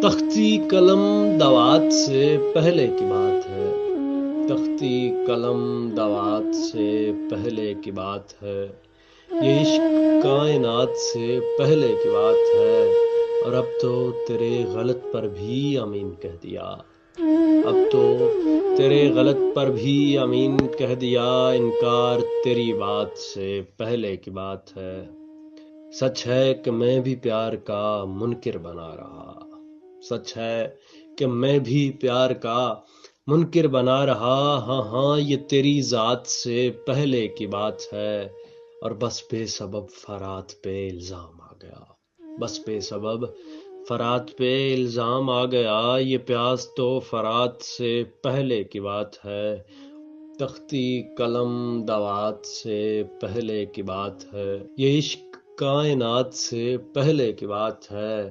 تختی قلم دوات سے پہلے کی بات ہے، تختی قلم دوات سے پہلے کی بات ہے، یہ عشق کائنات سے پہلے کی بات ہے، اور اب تو تیرے غلط پر بھی امین کہہ دیا، اب تو تیرے غلط پر بھی امین کہہ دیا، انکار تیری بات سے پہلے کی بات ہے، سچ ہے کہ میں بھی پیار کا منکر بنا رہا، سچ ہے کہ میں بھی پیار کا منکر بنا رہا، ہاں ہاں یہ تیری ذات سے پہلے کی بات ہے، اور بس بے سبب فرات پہ الزام آ گیا، بس بے سبب فرات پہ الزام آ گیا، یہ پیاس تو فرات سے پہلے کی بات ہے، تختی قلم دوات سے پہلے کی بات ہے، یہ عشق کائنات سے پہلے کی بات ہے،